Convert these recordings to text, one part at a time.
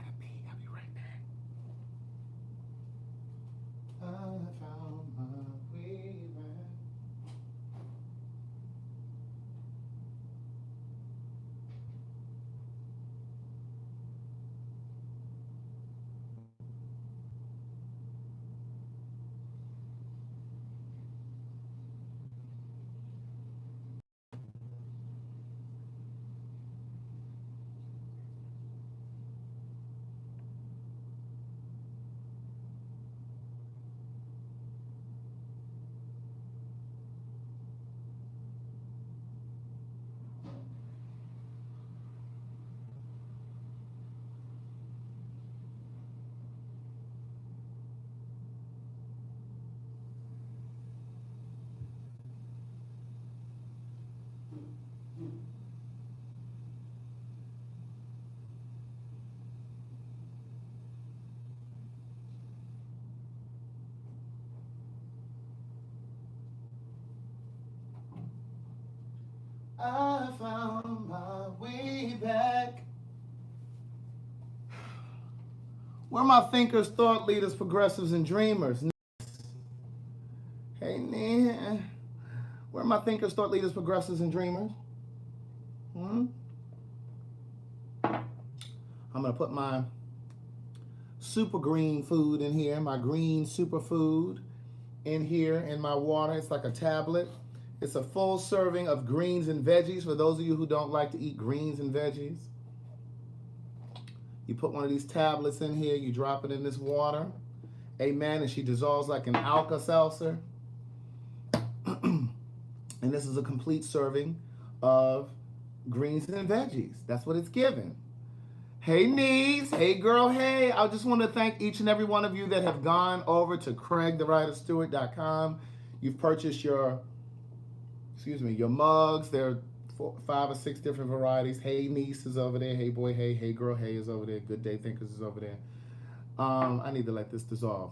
gotta pee. I'll be right back. I found my way back. I found my way back. Where my thinkers, thought leaders, progressives, and dreamers? Hey, man. Where my thinkers, thought leaders, progressives, and dreamers? Hmm? I'm going to put my super green food in here, my green superfood in here in my water. It's like a tablet. It's a full serving of greens and veggies for those of you who don't like to eat greens and veggies. You put one of these tablets in here, you drop it in this water. Amen. And she dissolves like an Alka-Seltzer. And this is a complete serving of greens and veggies. That's what it's given. Hey, niece. Hey, girl. Hey. I just want to thank each and every one of you that have gone over to TheWriter.com. You've purchased your mugs. There are 5 or 6 different varieties. Hey, niece is over there. Hey, boy. Hey, hey, girl. Hey is over there. Good Day Thinkers is over there. I need to let this dissolve.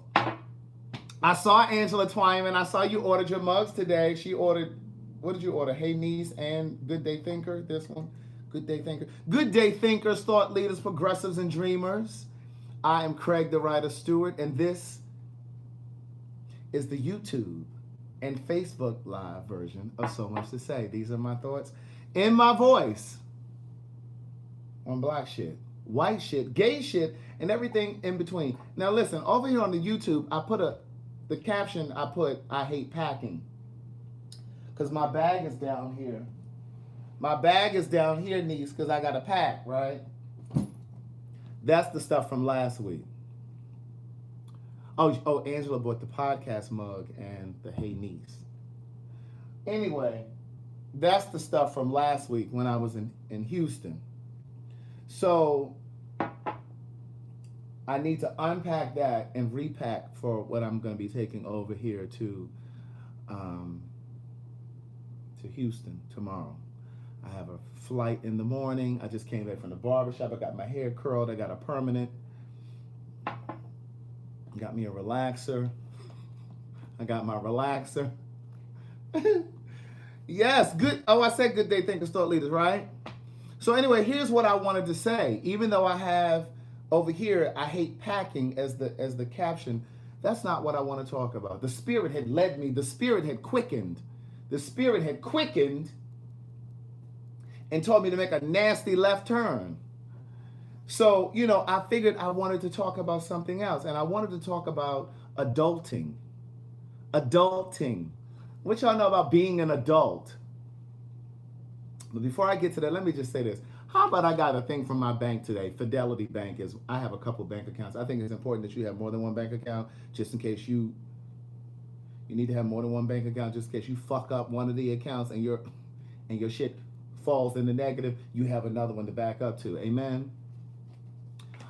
I saw Angela Twyman. I saw you ordered your mugs today. She ordered, what did you order? Hey, niece and Good Day Thinker. This one. Good Day Thinker. Good Day Thinkers, thought leaders, progressives, and dreamers. I am Craig the Writer Stewart, and this is the YouTube and Facebook Live version of So Much to Say. These are my thoughts in my voice on black shit, white shit, gay shit, and everything in between. Now listen, over here on the YouTube, I put the caption I put, I hate packing. Because my bag is down here. My bag is down here, niece, because I got to pack, right? That's the stuff from last week. Oh, Angela bought the podcast mug and the Hey Niece. Anyway, that's the stuff from last week when I was in Houston. So I need to unpack that and repack for what I'm going to be taking over here to Houston tomorrow. I have a flight in the morning. I just came back from the barbershop. I got my hair curled. I got a permanent. Got me a relaxer. I got my relaxer. Yes, good. Oh, I said Good Day Thinkers, thought leaders, right? So anyway, here's what I wanted to say. Even though I have over here, I hate packing as the caption, that's not what I want to talk about. The Spirit had led me. The Spirit had quickened. The Spirit had quickened and told me to make a nasty left turn. So, I figured I wanted to talk about something else. And I wanted to talk about adulting. Adulting. What y'all know about being an adult? But before I get to that, let me just say this. How about I got a thing from my bank today? Fidelity Bank is, I have a couple bank accounts. I think it's important that you have more than one bank account, just in case you need to have more than one bank account, just in case you fuck up one of the accounts and your shit falls in the negative, you have another one to back up to. Amen.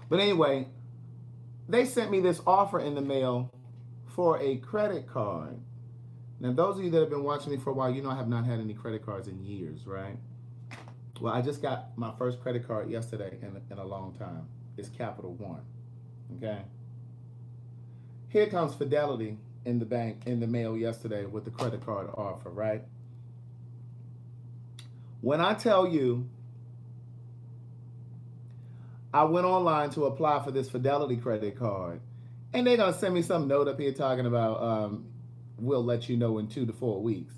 But anyway, they sent me this offer in the mail for a credit card. Now, those of you that have been watching me for a while, I have not had any credit cards in years, right? Well, I just got my first credit card yesterday in a long time. It's Capital One, okay? Here comes Fidelity in the bank, in the mail yesterday with the credit card offer, right? When I tell you, I went online to apply for this Fidelity credit card, and they're gonna send me some note up here talking about we'll let you know in 2 to 4 weeks.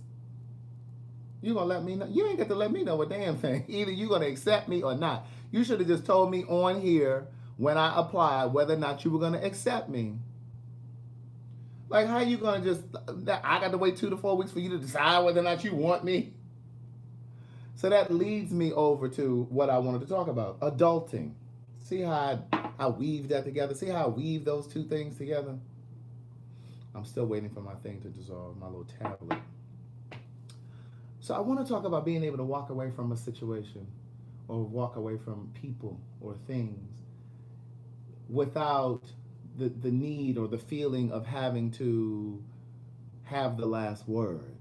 You gonna let me know? You ain't got to let me know a damn thing. Either you gonna accept me or not. You should have just told me on here when I applied whether or not you were gonna accept me. Like, how you gonna just? I got to wait 2 to 4 weeks for you to decide whether or not you want me. So that leads me over to what I wanted to talk about: adulting. See how I weave that together? See how I weave those two things together? I'm still waiting for my thing to dissolve, my little tablet. So I want to talk about being able to walk away from a situation or walk away from people or things without the need or the feeling of having to have the last word.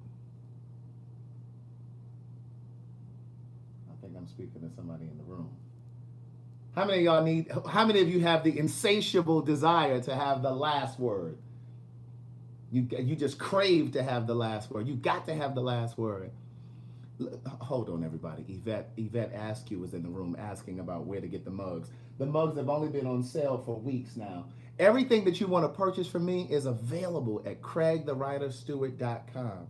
I think I'm speaking to somebody in the room. How many of you have the insatiable desire to have the last word? You just crave to have the last word. You got to have the last word. Hold on, everybody. Yvette Askew is in the room asking about where to get the mugs. The mugs have only been on sale for weeks now. Everything that you want to purchase from me is available at CraigTheWriterStewart.com.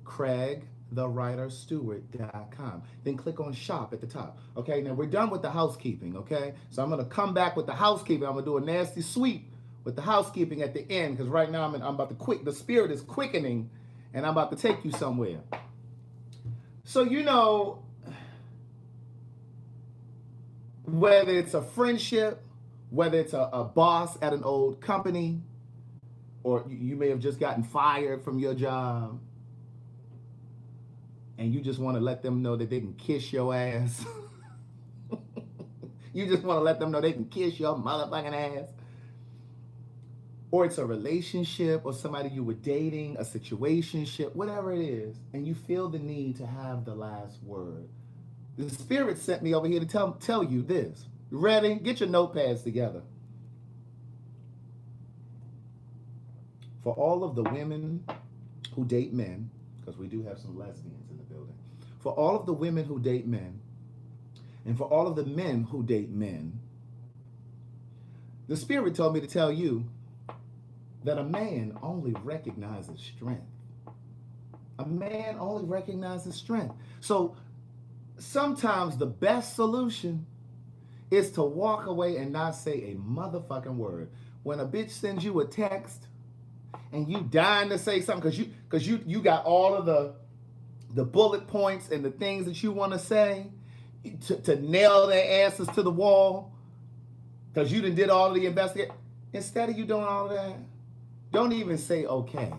CraigTheWriterStewart.com. Then click on shop at the top. Okay, now we're done with the housekeeping, okay? So I'm going to come back with the housekeeping. I'm going to do a nasty sweep with the housekeeping at the end, because right now I'm about to quick. The spirit is quickening, and I'm about to take you somewhere. So, you know, whether it's a friendship, whether it's a boss at an old company, or you may have just gotten fired from your job, and you just want to let them know that they can kiss your ass. You just want to let them know they can kiss your motherfucking ass. Or it's a relationship or somebody you were dating, a situationship, whatever it is, and you feel the need to have the last word. The Spirit sent me over here to tell you this. Ready? Get your notepads together. For all of the women who date men, because we do have some lesbians in the building, for all of the women who date men, and for all of the men who date men, the Spirit told me to tell you that a man only recognizes strength. A man only recognizes strength. So sometimes the best solution is to walk away and not say a motherfucking word. When a bitch sends you a text and you dying to say something because you got all of the bullet points and the things that you want to say to nail their asses to the wall because you done did all of the investigation. Instead of you doing all of that, don't even say okay.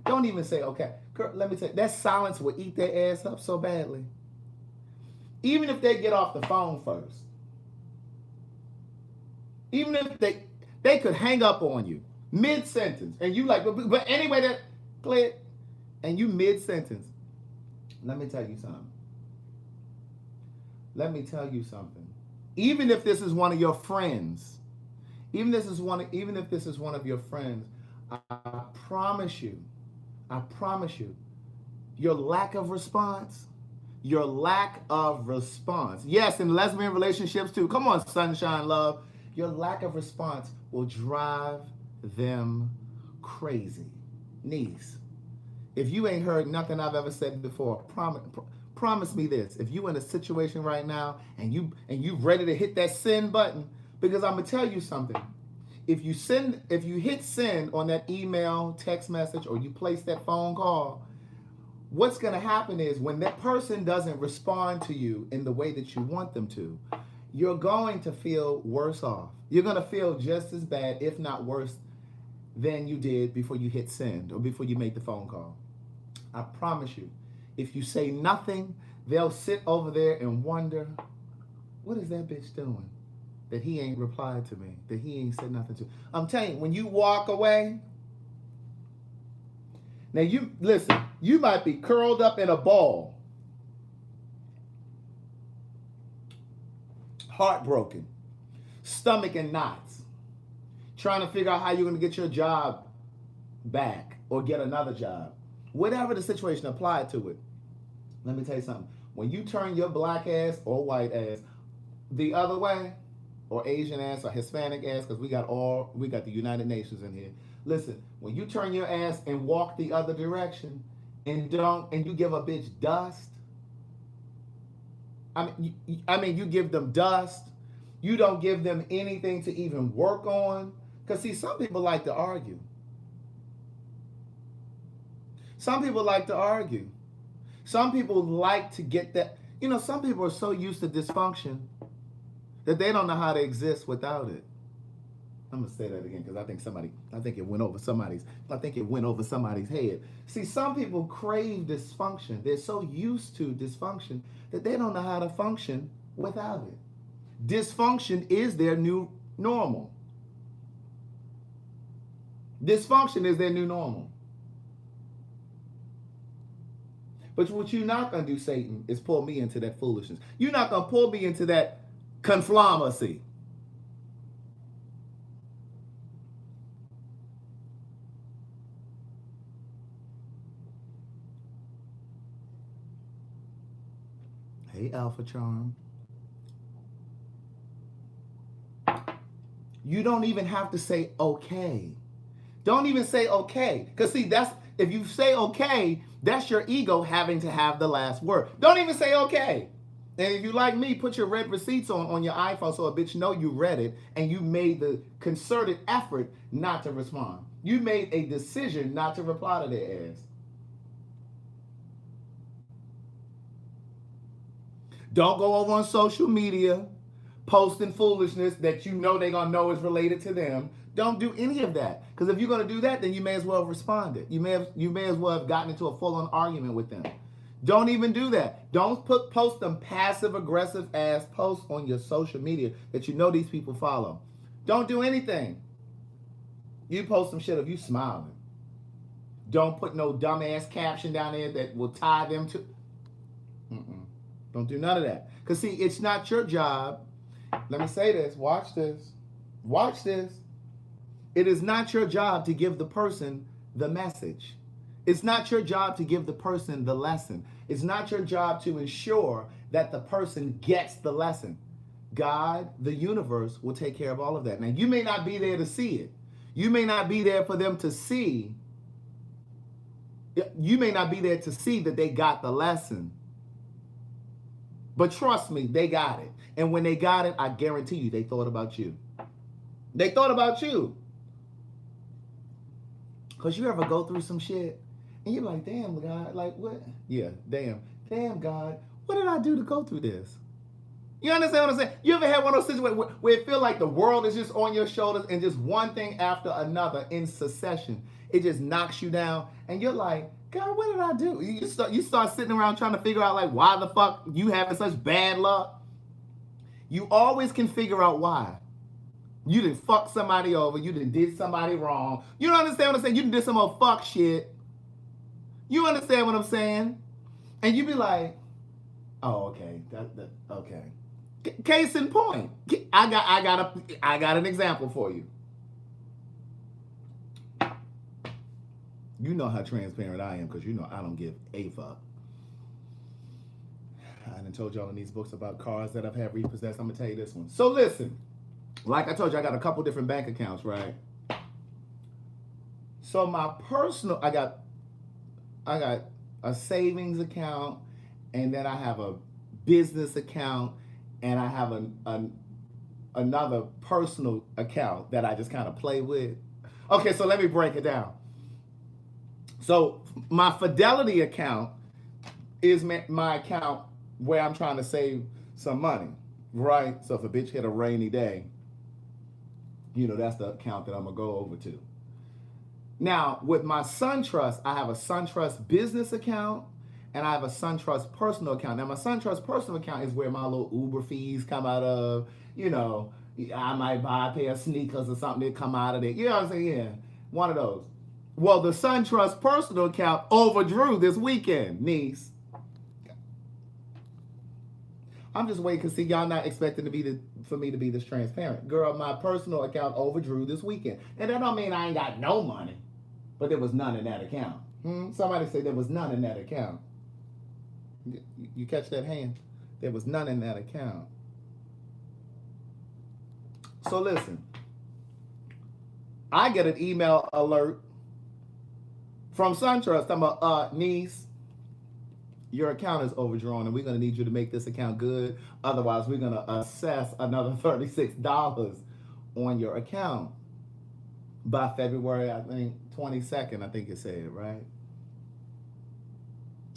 Don't even say okay. Girl, let me tell you, that silence will eat their ass up so badly. Even if they get off the phone first. Even if they could hang up on you mid-sentence. And you like, but anyway, that click. And you mid-sentence. Let me tell you something. Let me tell you something. Even if this is one of your friends, even if this is one of your friends, I promise you, your lack of response, yes, in lesbian relationships too, come on, sunshine love, your lack of response will drive them crazy. Niece, if you ain't heard nothing I've ever said before, promise me this. If you in a situation right now and you ready to hit that send button, because I'm gonna tell you something. If you hit send on that email, text message, or you place that phone call, what's gonna happen is when that person doesn't respond to you in the way that you want them to, you're going to feel worse off. You're gonna feel just as bad, if not worse, than you did before you hit send or before you made the phone call. I promise you, if you say nothing, they'll sit over there and wonder, what is that bitch doing? That he ain't replied to me, that he ain't said nothing to. I'm telling you, when you walk away, now you might be curled up in a ball, heartbroken, stomach in knots, trying to figure out how you're going to get your job back or get another job. Whatever the situation, apply to it. Let me tell you something. When you turn your black ass or white ass the other way, or Asian ass or Hispanic ass, because we got the United Nations in here. Listen, when you turn your ass and walk the other direction and you give a bitch dust, you give them dust. You don't give them anything to even work on. Because see, some people like to argue. Some people like to argue. Some people like to get that. Some people are so used to dysfunction that they don't know how to exist without it. I'm gonna say that again because I think it went over somebody's head. See, some people crave dysfunction. They're so used to dysfunction that they don't know how to function without it. Dysfunction is their new normal. Dysfunction is their new normal. But what you're not gonna do, Satan, is pull me into that foolishness. You're not gonna pull me into that conflamancy. Hey, Alpha Charm. You don't even have to say okay. Don't even say okay. Because see, if you say okay, that's your ego having to have the last word. Don't even say okay. And if you like me, put your red receipts on your iPhone so a bitch know you read it and you made the concerted effort not to respond. You made a decision not to reply to their ass. Don't go over on social media posting foolishness that you know they're going to know is related to them. Don't do any of that. Because if you're going to do that, then you may as well have responded. You may as well have gotten into a full-on argument with them. Don't even do that. Don't post them passive-aggressive ass posts on your social media that you know these people follow. Don't do anything. You post some shit of you smiling. Don't put no dumbass caption down there that will tie them to... Don't do none of that. Because see, it's not your job. Let me say this. Watch this. Watch this. It is not your job to give the person the message. It's not your job to give the person the lesson. It's not your job to ensure that the person gets the lesson. God, the universe, will take care of all of that. Now, you may not be there to see it. You may not be there for them to see. You may not be there to see that they got the lesson. But trust me, they got it. And when they got it, I guarantee you, they thought about you. They thought about you. Because you ever go through some shit and you're like, damn, God, like what? Yeah, damn, God, what did I do to go through this? You understand what I'm saying? You ever had one of those situations where it feel like the world is just on your shoulders and just one thing after another in succession, it just knocks you down and you're like, God, what did I do? You start sitting around trying to figure out like why the fuck you having such bad luck. You always can figure out why. You done fucked somebody over. You done did somebody wrong. You don't understand what I'm saying? You done did some old fuck shit. You understand what I'm saying? And you be like, oh, okay. Okay. Case in point. I got an example for you. You know how transparent I am because you know I don't give a fuck. I done told y'all in these books about cars that I've had repossessed. I'm going to tell you this one. So listen, like I told you, I got a couple different bank accounts, right? So my personal, I got a savings account, and then I have a business account, and I have another personal account that I just kind of play with. Okay, so let me break it down. So my Fidelity account is my account where I'm trying to save some money, right? So if a bitch hit a rainy day, you know, that's the account that I'm going to go over to. Now, with my SunTrust, I have a SunTrust business account and I have a SunTrust personal account. Now, my SunTrust personal account is where my little Uber fees come out of. You know, I might buy a pair of sneakers or something that come out of there. You know what I'm saying? Yeah, one of those. Well, the SunTrust personal account overdrew this weekend, niece. I'm just waiting because see, y'all not expecting for me to be this transparent. Girl, my personal account overdrew this weekend. And that don't mean I ain't got no money, but there was none in that account. Somebody said there was none in that account. You catch that hand? There was none in that account. So listen, I get an email alert from SunTrust. I'm a niece. Your account is overdrawn, and we're going to need you to make this account good. Otherwise, we're going to assess another $36 on your account by February, I think, 22nd, I think it said, right?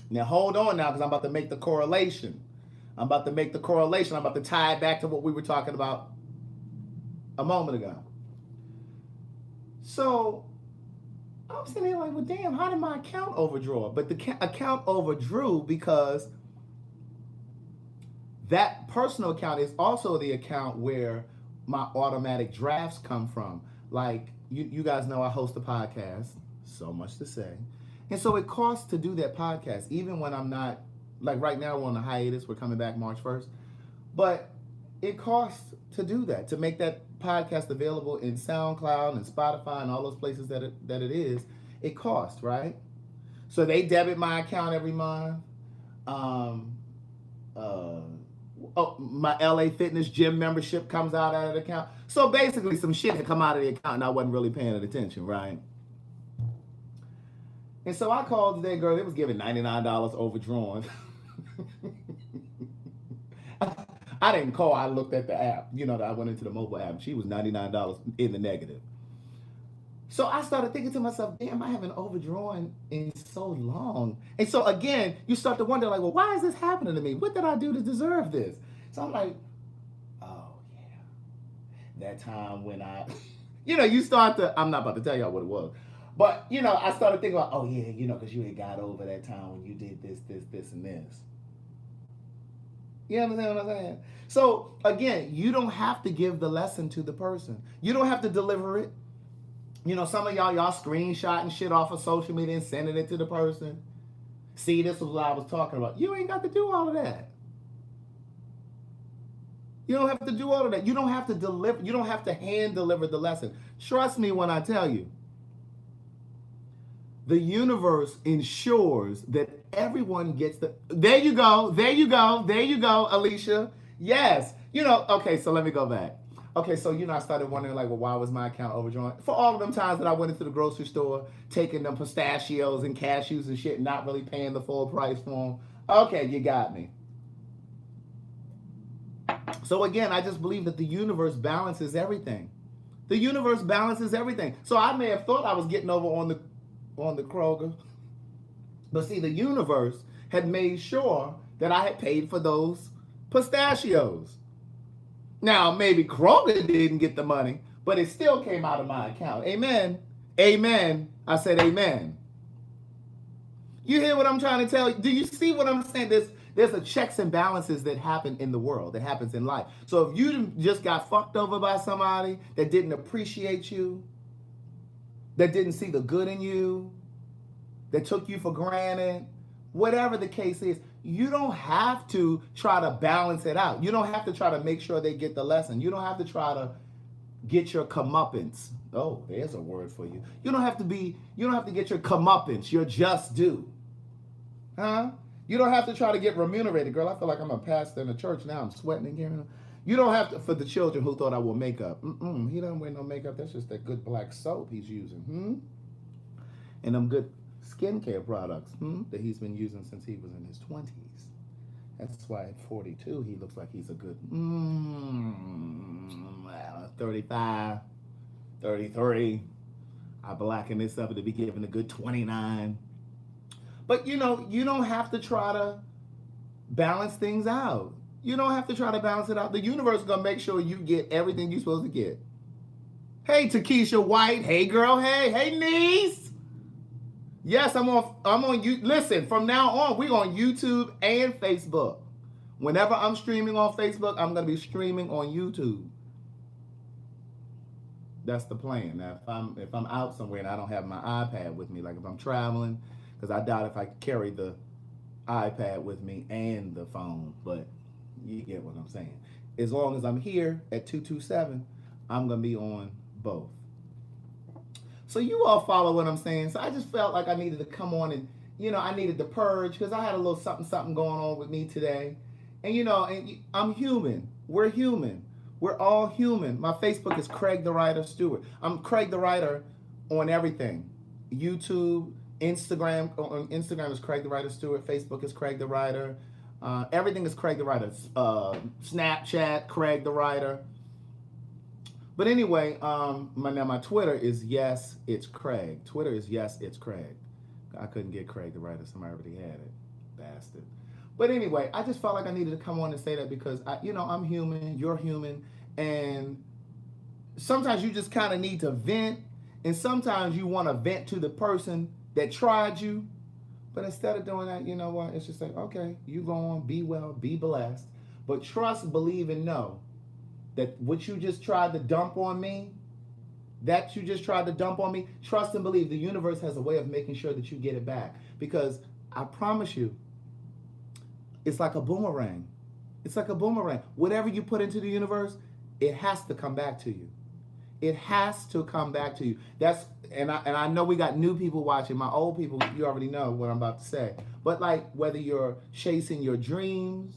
Now, hold on now, because I'm about to make the correlation. I'm about to tie it back to what we were talking about a moment ago. So, I'm sitting there like, well, damn, how did my account overdraw? But the account overdrew because that personal account is also the account where my automatic drafts come from. Like, you guys know I host a podcast, so much to say. And so it costs to do that podcast, even when I'm not, like right now we're on a hiatus, we're coming back March 1st. But it costs to do that, to make that podcast available in SoundCloud and Spotify and all those places that it is. It costs, right? So they debit my account every month. My LA Fitness gym membership comes out of the account. So basically some shit had come out of the account and I wasn't really paying it attention, right? And so I called today, girl, it was giving $99 overdrawn. I didn't call, I looked at the app. You know, I went into the mobile app. She was $99 in the negative. So I started thinking to myself, damn, I haven't overdrawn in so long. And so again, you start to wonder like, well, why is this happening to me? What did I do to deserve this? So I'm like, oh yeah, that time when you start to, I'm not about to tell y'all what it was, but I started thinking about, oh yeah, because you had got over that time when you did this, and this. You understand what I'm saying? So again, you don't have to give the lesson to the person. You don't have to deliver it. Some of y'all screenshotting shit off of social media and sending it to the person. See, this was what I was talking about. You ain't got to do all of that. You don't have to do all of that. You don't have to deliver. You don't have to hand deliver the lesson. Trust me when I tell you. The universe ensures that everyone gets the... There you go, Alicia. Yes. Okay, so let me go back. Okay, so I started wondering like, well, why was my account overdrawn? For all of them times that I went into the grocery store, taking them pistachios and cashews and shit, not really paying the full price for them. Okay, you got me. So again, I just believe that the universe balances everything. The universe balances everything. So I may have thought I was getting over on the Kroger. But see, the universe had made sure that I had paid for those pistachios. Now, maybe Kroger didn't get the money, but it still came out of my account. Amen. Amen. I said amen. You hear what I'm trying to tell you? Do you see what I'm saying? There's a checks and balances that happen in the world, that happens in life. So if you just got fucked over by somebody that didn't appreciate you, that didn't see the good in you, that took you for granted, whatever the case is, you don't have to try to balance it out. You don't have to try to make sure they get the lesson. You don't have to try to get your comeuppance. Oh, there's a word for you. You don't have to get your comeuppance, your just due. Huh? You don't have to try to get remunerated. Girl, I feel like I'm a pastor in a church now. I'm sweating again. You don't have to, for the children who thought I wore makeup. He doesn't wear no makeup. That's just that good black soap he's using. And them good skincare products that he's been using since he was in his 20s. That's why at 42 he looks like he's a good 35, 33. I blacken this up to be given a good 29. But you don't have to try to balance things out. You don't have to try to balance it out. The universe is gonna make sure you get everything you're supposed to get. Hey, Takesha White. Hey, girl. Hey, niece. Yes, I'm on you. Listen, from now on, we're on YouTube and Facebook. Whenever I'm streaming on Facebook, I'm going to be streaming on YouTube. That's the plan. Now, if I'm out somewhere and I don't have my iPad with me, like if I'm traveling, because I doubt if I carry the iPad with me and the phone, but you get what I'm saying. As long as I'm here at 227, I'm going to be on both. So you all follow what I'm saying. So I just felt like I needed to come on and, I needed to purge because I had a little something going on with me today. And, and I'm human. We're human. We're all human. My Facebook is Craig the Writer Stewart. I'm Craig the Writer on everything. YouTube, Instagram. On Instagram is Craig the Writer Stewart. Facebook is Craig the Writer. Everything is Craig the Writer. Snapchat, Craig the Writer. But anyway, my Twitter is Yes, It's Craig. Twitter is Yes, It's Craig. I couldn't get Craig the Writer. Somebody already had it. Bastard. But anyway, I just felt like I needed to come on and say that because, I'm human, you're human, and sometimes you just kind of need to vent, and sometimes you want to vent to the person that tried you, but instead of doing that, you know what, it's just like, okay, you go on, be well, be blessed, but trust, believe, and know that what you just tried to dump on me, trust and believe the universe has a way of making sure that you get it back, because I promise you, it's like a boomerang. It's like a boomerang. Whatever you put into the universe, it has to come back to you. It has to come back to you. And I know we got new people watching. My old people, you already know what I'm about to say. But like whether you're chasing your dreams,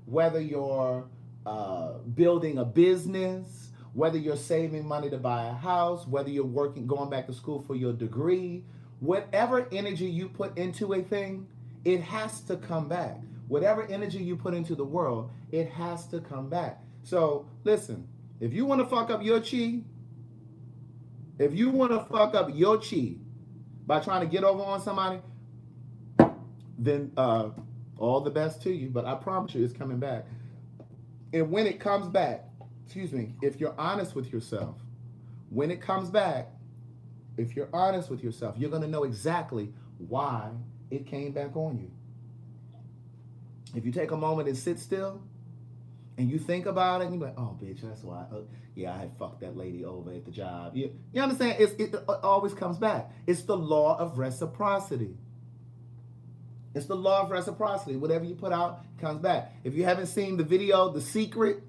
whether you're building a business, whether you're saving money to buy a house, whether you're going back to school for your degree, whatever energy you put into a thing, it has to come back. Whatever energy you put into the world, it has to come back. So listen, if you want to fuck up your chi, by trying to get over on somebody, then all the best to you. But I promise you, it's coming back. And when it comes back, if you're honest with yourself, when it comes back, if you're honest with yourself, you're going to know exactly why it came back on you. If you take a moment and sit still and you think about it and you're like, oh, bitch, that's why. I had fucked that lady over at the job. You understand? It always comes back. It's the law of reciprocity. It's the law of reciprocity. Whatever you put out comes back. If you haven't seen the video, The Secret,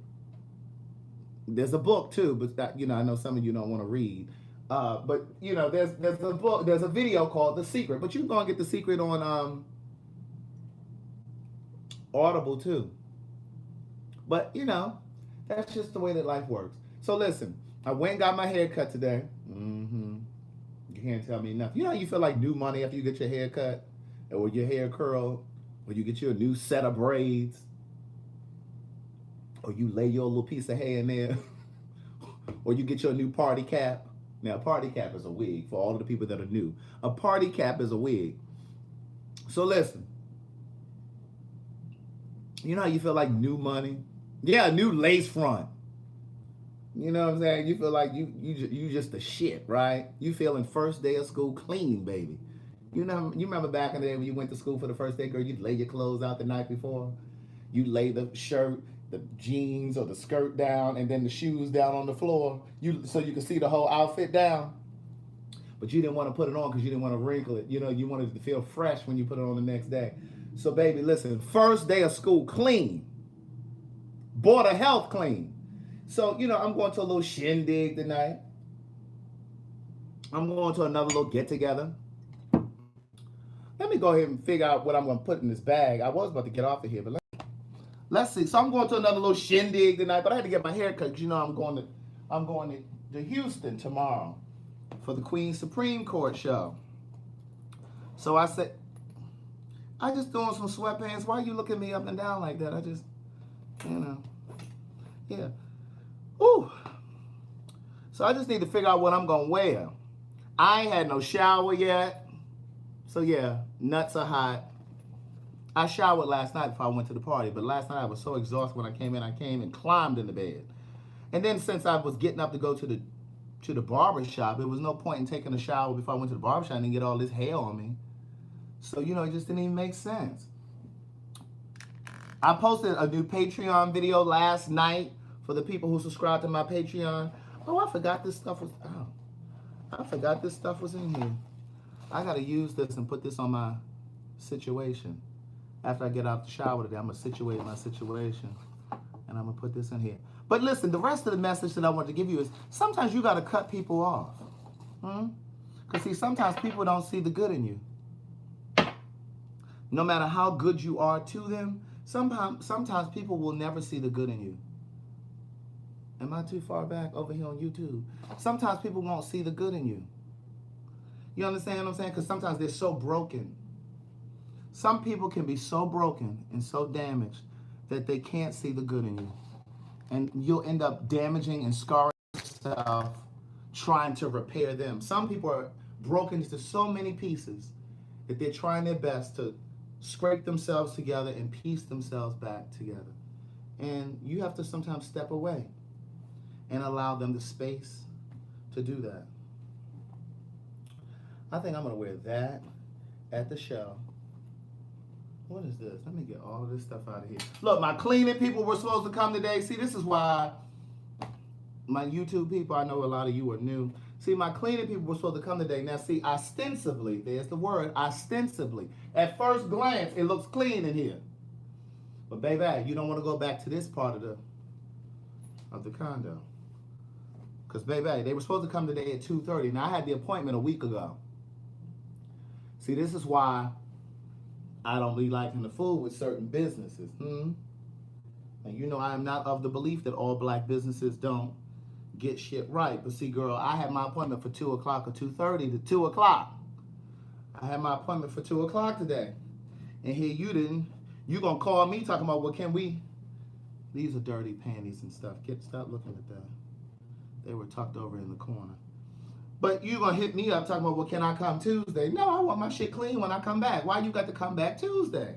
there's a book too, but that, I know some of you don't want to read. But there's a book, there's a video called The Secret. But you can go and get The Secret on Audible too. But that's just the way that life works. So listen, I went and got my hair cut today. You can't tell me nothing. You know how you feel like new money after you get your hair cut? Or your hair curled? Or you get your new set of braids? Or you lay your little piece of hair in there? Or you get your new party cap? Now, a party cap is a wig for all of the people that are new. A party cap is a wig. So listen. You know how you feel like new money? Yeah, new lace front. You know what I'm saying? You feel like you just the shit, right? You feeling first day of school clean, baby. You remember back in the day when you went to school for the first day, girl, you'd lay your clothes out the night before. You lay the shirt, the jeans or the skirt down, and then the shoes down on the floor, so you could see the whole outfit down. But you didn't want to put it on because you didn't want to wrinkle it. You wanted to feel fresh when you put it on the next day. So, baby, listen, first day of school clean. Board of Health clean. So, I'm going to a little shindig tonight. I'm going to another little get-together. Let me go ahead and figure out what I'm going to put in this bag. I was about to get off of here, but let's see. So, I'm going to another little shindig tonight, but I had to get my hair cut because, I'm going to Houston tomorrow for the Queen's Supreme Court show. So, I said, I just doing some sweatpants. Why are you looking me up and down like that? I just, yeah. Ooh. So I just need to figure out what I'm going to wear. I ain't had no shower yet. So yeah, nuts are hot. I showered last night before I went to the party, but last night I was so exhausted when I came and climbed in the bed. And then since I was getting up to go to the barber shop, there was no point in taking a shower before I went to the barber shop and get all this hair on me. So, it just didn't even make sense. I posted a new Patreon video last night for the people who subscribe to my Patreon. Oh, I forgot this stuff was in here. I got to use this and put this on my situation. After I get out the shower today, I'm going to situate my situation. And I'm going to put this in here. But listen, the rest of the message that I want to give you is sometimes you got to cut people off. Because see, sometimes people don't see the good in you. No matter how good you are to them, sometimes people will never see the good in you. Am I too far back over here on YouTube? Sometimes people won't see the good in you. You understand what I'm saying? Because sometimes they're so broken. Some people can be so broken and so damaged that they can't see the good in you. And you'll end up damaging and scarring yourself trying to repair them. Some people are broken into so many pieces that they're trying their best to scrape themselves together and piece themselves back together. And you have to sometimes step away and allow them the space to do that. I think I'm going to wear that at the show. What is this? Let me get all of this stuff out of here. Look, my cleaning people were supposed to come today. See, this is why my YouTube people, I know a lot of you are new. See, my cleaning people were supposed to come today. Now, see, ostensibly, there's the word, ostensibly. At first glance, it looks clean in here. But, baby, you don't want to go back to this part of the condo. Because, baby, they were supposed to come today at 2:30. Now, I had the appointment a week ago. See, this is why I don't be liking the food with certain businesses. And you know I am not of the belief that all black businesses don't get shit right. But see, girl, I had my appointment for 2 o'clock or 2:30 to 2 o'clock. I had my appointment for 2 o'clock today. And here you didn't. You gonna call me talking about, well, can we? These are dirty panties and stuff. Stop looking at that. They were tucked over in the corner. But you gonna hit me up talking about, well, can I come Tuesday? No, I want my shit clean when I come back. Why you got to come back Tuesday?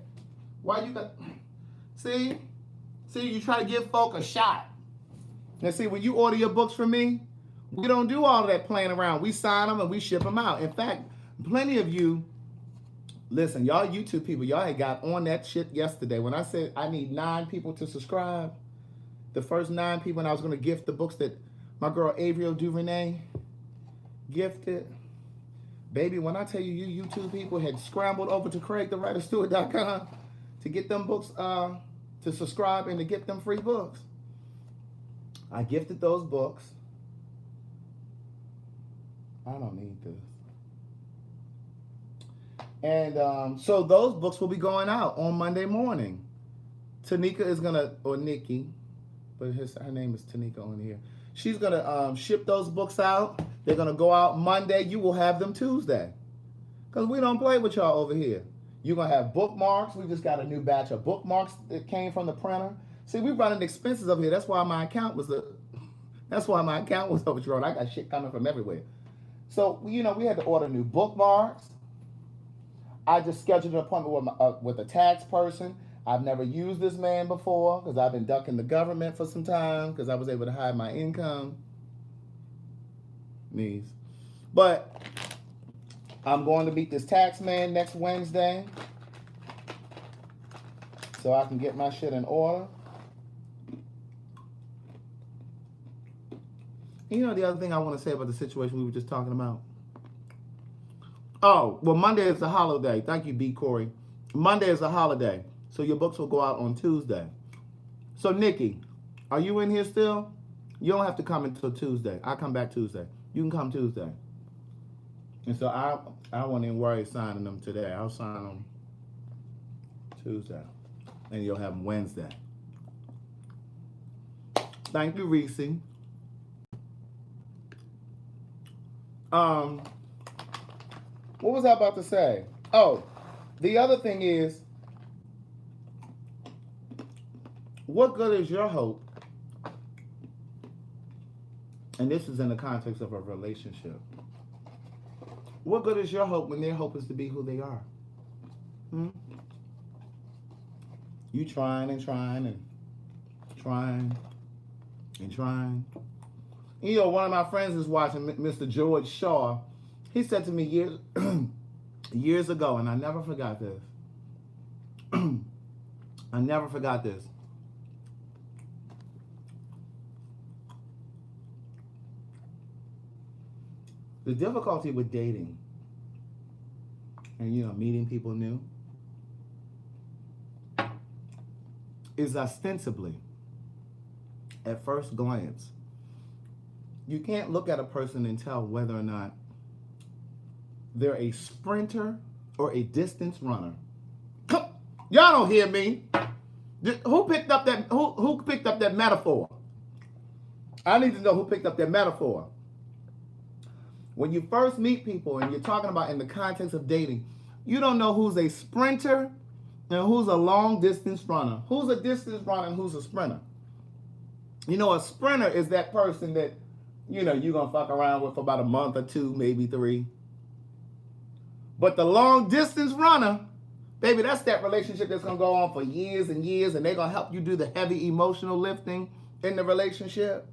Why you got? See, you try to give folk a shot. Now, see, when you order your books from me, we don't do all of that playing around. We sign them and we ship them out. In fact, plenty of you, listen, y'all YouTube people, y'all had got on that shit yesterday. When I said I need 9 people to subscribe, the first 9 people, and I was gonna gift the books that my girl Avriel DuVernay gifted. Baby, when I tell you, you YouTube people had scrambled over to CraigTheWriterStewart.com to get them books, to subscribe and to get them free books. I gifted those books. I don't need this. And so those books will be going out on Monday morning. Tanika is gonna, or Nikki, but her name is Tanika on here. She's gonna ship those books out. They're gonna go out Monday. You will have them Tuesday, because we don't play with y'all over here. You're gonna have bookmarks. We just got a new batch of bookmarks that came from the printer. See, we running expenses over here. That's why my account was overdrawn. I got shit coming from everywhere. So you know, we had to order new bookmarks. I just scheduled an appointment with a tax person. I've never used this man before because I've been ducking the government for some time because I was able to hide my income. But I'm going to meet this tax man next Wednesday so I can get my shit in order. You know the other thing I want to say about the situation we were just talking about? Oh, well, Monday is a holiday. Thank you, B. Corey. Monday is a holiday, so your books will go out on Tuesday. So, Nikki, are you in here still? You don't have to come until Tuesday. I come back Tuesday. You can come Tuesday. And so I won't even worry signing them today. I'll sign them Tuesday. And you'll have them Wednesday. Thank you, Reese. What was I about to say? Oh, the other thing is, what good is your hope? And this is in the context of a relationship. What good is your hope when their hope is to be who they are? You trying and trying and trying and trying. You know, one of my friends is watching Mr. George Shaw. He said to me years ago, and I never forgot this. I never forgot this. The difficulty with dating and, you know, meeting people new is ostensibly, at first glance, you can't look at a person and tell whether or not they're a sprinter or a distance runner. Y'all don't hear me. Who picked up that metaphor? I need to know who picked up that metaphor. When you first meet people and you're talking about in the context of dating, you don't know who's a sprinter and who's a long distance runner. Who's a distance runner and who's a sprinter. You know, a sprinter is that person that, you know, you're going to fuck around with for about a month or two, maybe 3. But the long distance runner, baby, that's that relationship that's going to go on for years and years, and they're going to help you do the heavy emotional lifting in the relationship.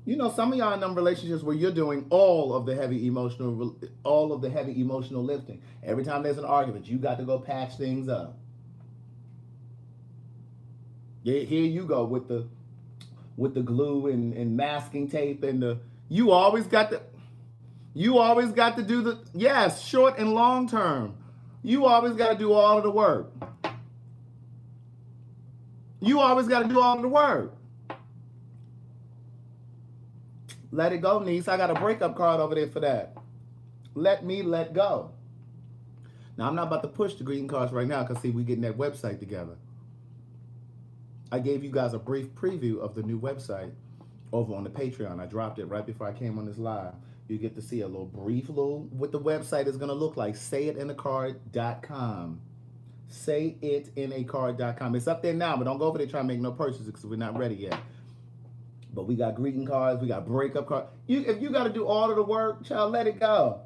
You know, some of y'all in them relationships where you're doing all of the heavy emotional lifting. Every time there's an argument, you got to go patch things up. Here you go with the glue and masking tape and you always got to do the, yes, short and long term. You always got to do all of the work. Let it go, niece. I got a breakup card over there for that. Let me let go. Now, I'm not about to push the greeting cards right now because, see, we getting that website together. I gave you guys a brief preview of the new website over on the Patreon. I dropped it right before I came on this live. You get to see a what the website is going to look like. SayitinaCard.com. SayitinaCard.com. It's up there now, but don't go over there trying to make no purchases because we're not ready yet. But we got greeting cards, we got breakup cards. If you got to do all of the work, child, let it go.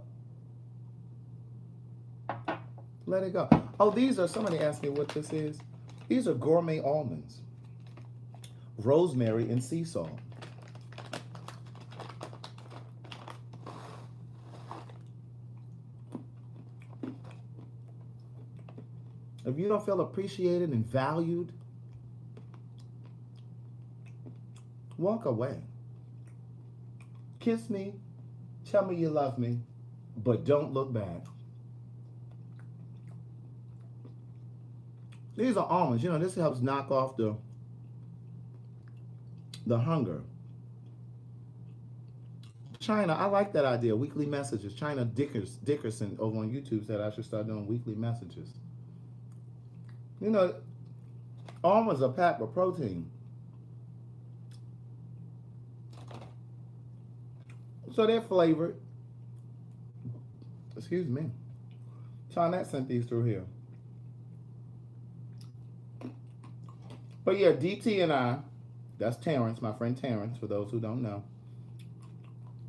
Let it go. Oh, somebody asked me what this is. These are gourmet almonds. Rosemary and sea salt. If you don't feel appreciated and valued, walk away. Kiss me, tell me you love me, but don't look back. These are almonds. You know, this helps knock off the hunger. China, I like that idea, weekly messages. China Dickerson over on YouTube said I should start doing weekly messages. You know, almonds are packed with protein. So they're flavored. Excuse me. Charnette sent these through here. But yeah, DT and I, that's Terrence, my friend Terrence, for those who don't know,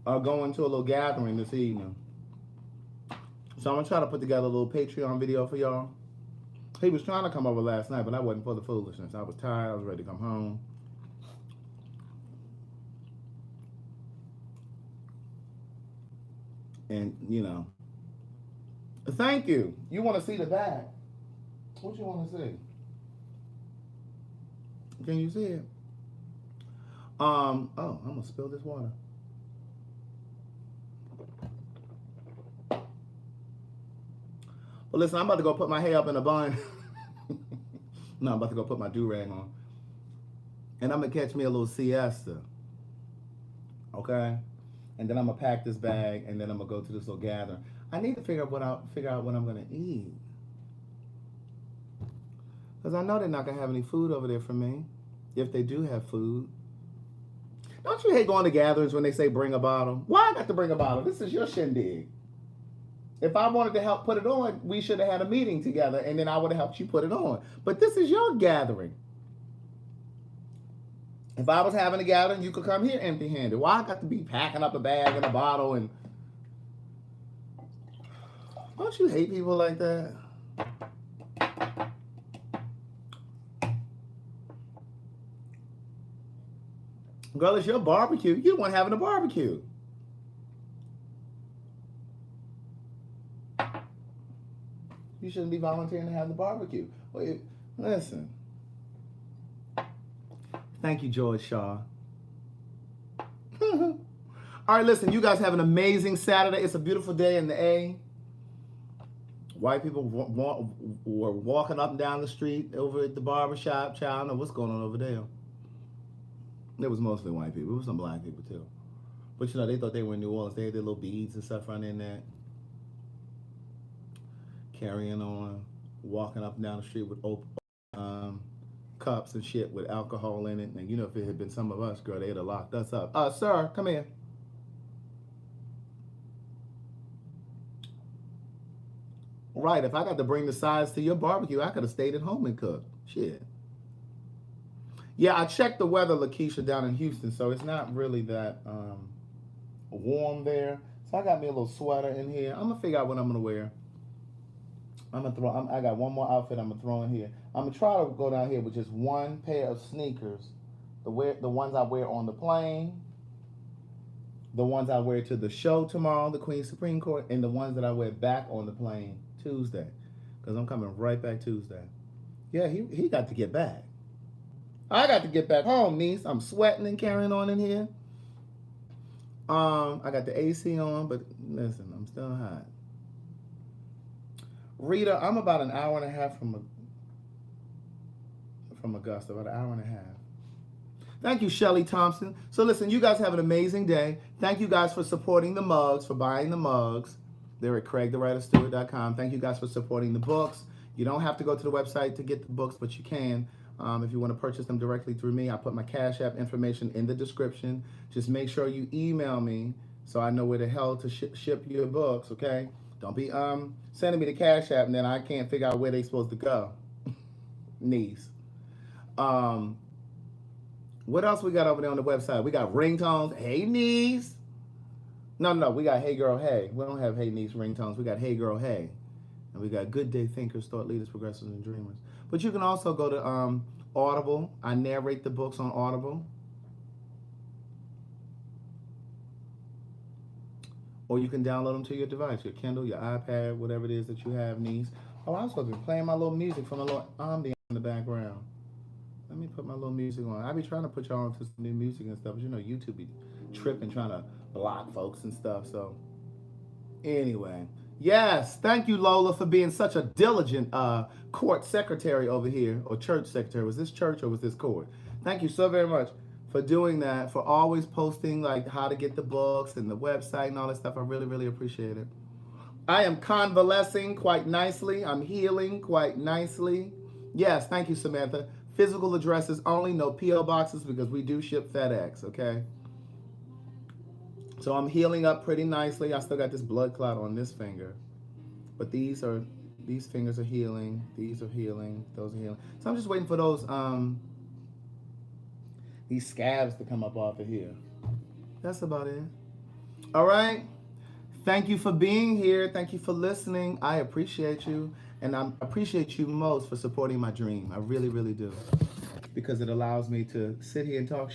are going to a little gathering this evening. So I'm going to try to put together a little Patreon video for y'all. He was trying to come over last night, but I wasn't for the foolishness. I was tired. I was ready to come home. And, you know, thank you. You want to see the bag? What you want to see? Can you see it? Oh, I'm going to spill this water. Well, listen, I'm about to go put my hair up in a bun. No, I'm about to go put my do-rag on. And I'm going to catch me a little siesta. Okay? And then I'm going to pack this bag, and then I'm going to go to this little gathering. I need to figure out what I'm going to eat. Because I know they're not going to have any food over there for me. If they do have food. Don't you hate going to gatherings when they say bring a bottle? Why I got to bring a bottle? This is your shindig. If I wanted to help put it on, we should have had a meeting together, and then I would have helped you put it on. But this is your gathering. If I was having a gathering, you could come here empty-handed. Why I got to be packing up a bag and a bottle? And don't you hate people like that? Girl, it's your barbecue. You the one having a barbecue. You shouldn't be volunteering to have the barbecue. Well, listen. Thank you, George Shaw. All right, listen, you guys have an amazing Saturday. It's a beautiful day in the A. White people were walking up and down the street over at the barbershop. Child, I don't know what's going on over there. It was mostly white people. It was some black people, too. But, you know, they thought they were in New Orleans. They had their little beads and stuff running in there. Carrying on, walking up and down the street with cups and shit with alcohol in it. And you know, if it had been some of us, girl, they'd have locked us up. Sir, come here. Right, if I got to bring the sides to your barbecue, I could have stayed at home and cooked. Shit. Yeah, I checked the weather, Lakeisha, down in Houston, so it's not really that warm there. So I got me a little sweater in here. I'm gonna figure out what I'm gonna wear. I got one more outfit I'm gonna throw in here. I'm gonna try to go down here with just one pair of sneakers. The ones I wear on the plane, the ones I wear to the show tomorrow, the Queen's Supreme Court, and the ones that I wear back on the plane Tuesday, because I'm coming right back Tuesday. Yeah, he got to get back. I got to get back home, niece. I'm sweating and carrying on in here. I got the AC on, but listen, I'm still hot. Rita, I'm about an hour and a half from Augusta, about an hour and a half. Thank you, Shelly Thompson. So listen, you guys have an amazing day. Thank you guys for supporting the mugs, for buying the mugs. They're at CraigTheWriterStewart.com. Thank you guys for supporting the books. You don't have to go to the website to get the books, but you can. If you want to purchase them directly through me, I put my Cash App information in the description. Just make sure you email me so I know where the hell to ship your books, okay? Don't be sending me the Cash App and then I can't figure out where they're supposed to go. Niece. What else we got over there on the website? We got ringtones. Hey, niece. No, we got Hey Girl Hey. We don't have Hey Niece ringtones. We got Hey Girl Hey. And we got Good Day Thinkers, Thought Leaders, Progressives, and Dreamers. But you can also go to Audible. I narrate the books on Audible. Or you can download them to your device, your Kindle, your iPad, whatever it is that you have, niece. Oh, I was supposed to be playing my little music from a little ambiance in the background. Let me put my little music on. I be trying to put y'all onto some new music and stuff, but you know YouTube be tripping, trying to block folks and stuff. So anyway, yes, thank you, Lola, for being such a diligent court secretary over here, or church secretary. Was this church or was this court? Thank you so very much for doing that, for always posting like how to get the books and the website and all that stuff. I really, really appreciate it. I am convalescing quite nicely. I'm healing quite nicely. Yes, thank you, Samantha. Physical addresses only, no P.O. boxes, because we do ship FedEx, okay? So I'm healing up pretty nicely. I still got this blood clot on this finger. But these fingers are healing. These are healing. Those are healing. So I'm just waiting for these scabs to come up off of here. That's about it. All right. Thank you for being here. Thank you for listening. I appreciate you. And I appreciate you most for supporting my dream. I really, really do. Because it allows me to sit here and talk